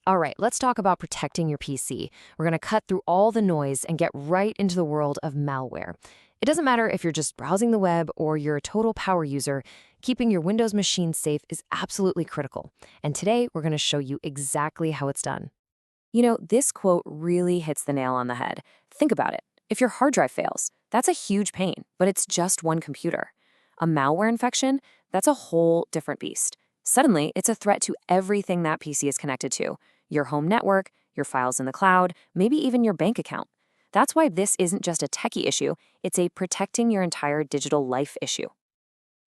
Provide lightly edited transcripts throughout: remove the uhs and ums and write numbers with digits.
All right, let's talk about protecting your PC. We're going to cut through all the noise and get right into the world of malware. It doesn't matter if you're just browsing the web or you're a total power user, keeping your Windows machine safe is absolutely critical. And today, we're going to show you exactly how it's done. This quote really hits the nail on the head. Think about it. If your hard drive fails, that's a huge pain, but it's just one computer. A malware infection, that's a whole different beast. Suddenly, it's a threat to everything that PC is connected to. Your home network, your files in the cloud, maybe even your bank account. That's why this isn't just a techie issue, it's a protecting your entire digital life issue.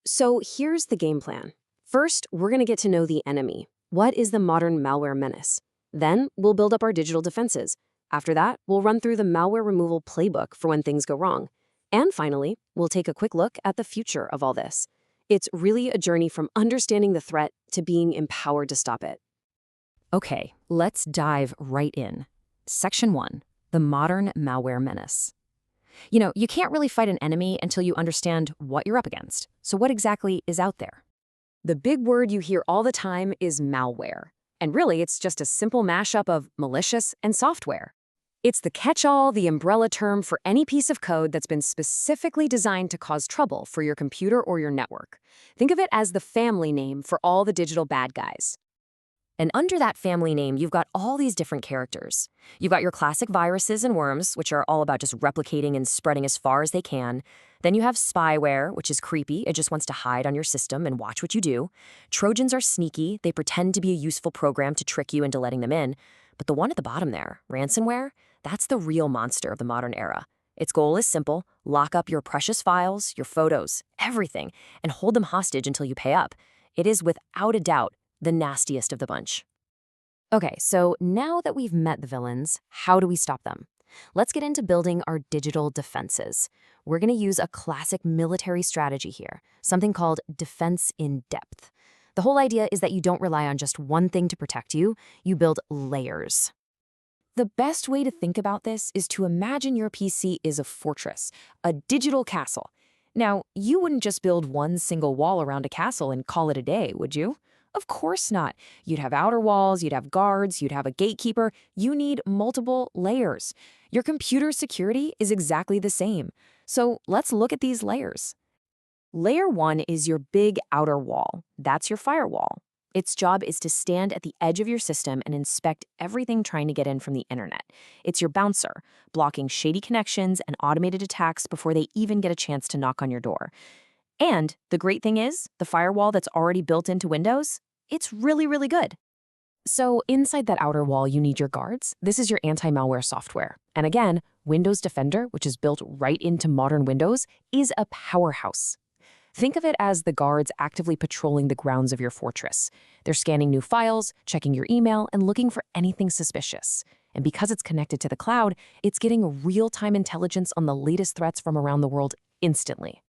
So here's the game plan. First, we're going to get to know the enemy. What is the modern malware menace? Then, we'll build up our digital defenses. After that, we'll run through the malware removal playbook for when things go wrong. And finally, we'll take a quick look at the future of all this. It's really a journey from understanding the threat to being empowered to stop it. Okay, let's dive right in. Section 1, the modern malware menace. You can't really fight an enemy until you understand what you're up against. So what exactly is out there? The big word you hear all the time is malware. And really, it's just a simple mashup of malicious and software. It's the catch-all, the umbrella term for any piece of code that's been specifically designed to cause trouble for your computer or your network. Think of it as the family name for all the digital bad guys. And under that family name, you've got all these different characters. You've got your classic viruses and worms, which are all about just replicating and spreading as far as they can. Then you have spyware, which is creepy. It just wants to hide on your system and watch what you do. Trojans are sneaky. They pretend to be a useful program to trick you into letting them in. But the one at the bottom there, ransomware, that's the real monster of the modern era. Its goal is simple: lock up your precious files, your photos, everything, and hold them hostage until you pay up. It is without a doubt the nastiest of the bunch. Okay, so now that we've met the villains, how do we stop them? Let's get into building our digital defenses. We're going to use a classic military strategy here, something called defense in depth. The whole idea is that you don't rely on just one thing to protect you, you build layers. The best way to think about this is to imagine your PC is a fortress, a digital castle. Now, you wouldn't just build one single wall around a castle and call it a day, would you? Of course not. You'd have outer walls, you'd have guards, you'd have a gatekeeper. You need multiple layers. Your computer's security is exactly the same. So let's look at these layers. Layer 1 is your big outer wall. That's your firewall. Its job is to stand at the edge of your system and inspect everything trying to get in from the internet. It's your bouncer, blocking shady connections and automated attacks before they even get a chance to knock on your door. And the great thing is, the firewall that's already built into Windows, it's really, really good. So inside that outer wall, you need your guards. This is your anti-malware software. And again, Windows Defender, which is built right into modern Windows, is a powerhouse. Think of it as the guards actively patrolling the grounds of your fortress. They're scanning new files, checking your email, and looking for anything suspicious. And because it's connected to the cloud, it's getting real-time intelligence on the latest threats from around the world instantly.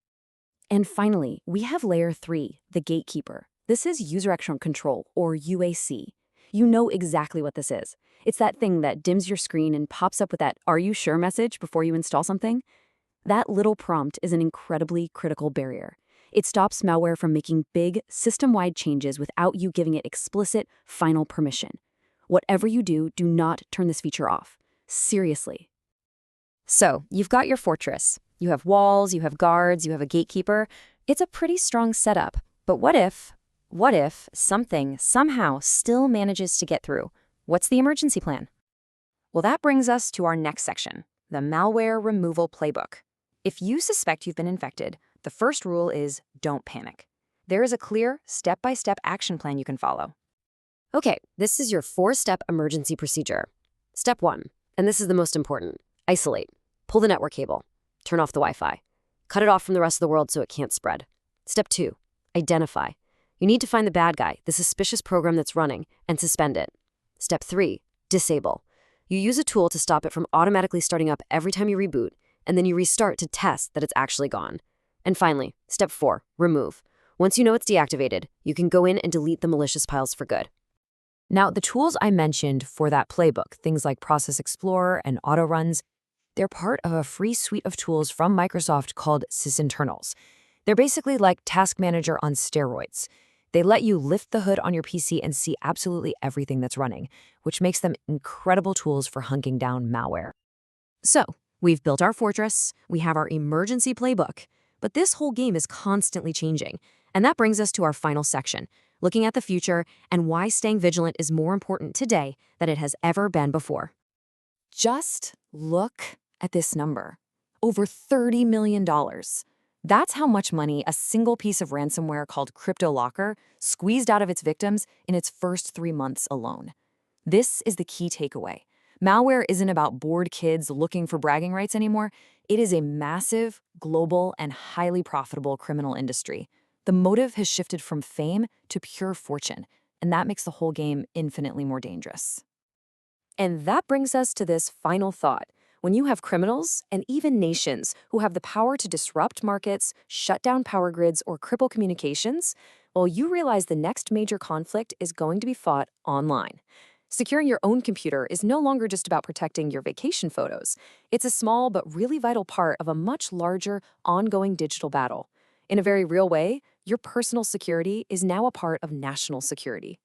And finally, we have Layer 3, the gatekeeper. This is User Access Control, or UAC. You know exactly what this is. It's that thing that dims your screen and pops up with that "Are you sure?" message before you install something. That little prompt is an incredibly critical barrier. It stops malware from making big, system-wide changes without you giving it explicit, final permission. Whatever you do, do not turn this feature off. Seriously. So, you've got your fortress. You have walls, you have guards, you have a gatekeeper. It's a pretty strong setup. But what if something somehow still manages to get through? What's the emergency plan? Well, that brings us to our next section, the malware removal playbook. If you suspect you've been infected, the first rule is don't panic. There is a clear, step-by-step action plan you can follow. Okay, this is your 4-step emergency procedure. Step 1, and this is the most important: isolate. Pull the network cable. Turn off the Wi-Fi. Cut it off from the rest of the world so it can't spread. Step 2, identify. You need to find the bad guy, the suspicious program that's running, and suspend it. Step 3, disable. You use a tool to stop it from automatically starting up every time you reboot, and then you restart to test that it's actually gone. And finally, step 4, remove. Once you know it's deactivated, you can go in and delete the malicious files for good. Now, the tools I mentioned for that playbook, things like Process Explorer and auto runs, they're part of a free suite of tools from Microsoft called sysinternals. They're basically like Task Manager on steroids. They let you lift the hood on your PC and see absolutely everything that's running, which makes them incredible tools for hunting down malware. So, we've built our fortress, we have our emergency playbook, but this whole game is constantly changing. And that brings us to our final section, looking at the future and why staying vigilant is more important today than it has ever been before. Just look at this number. Over $30 million. That's how much money a single piece of ransomware called CryptoLocker squeezed out of its victims in its first 3 months alone. This is the key takeaway. Malware isn't about bored kids looking for bragging rights anymore. It is a massive, global, and highly profitable criminal industry. The motive has shifted from fame to pure fortune, and that makes the whole game infinitely more dangerous. And that brings us to this final thought. When you have criminals and even nations who have the power to disrupt markets, shut down power grids, or cripple communications, well, you realize the next major conflict is going to be fought online. Securing your own computer is no longer just about protecting your vacation photos. It's a small but really vital part of a much larger, ongoing digital battle. In a very real way, your personal security is now a part of national security.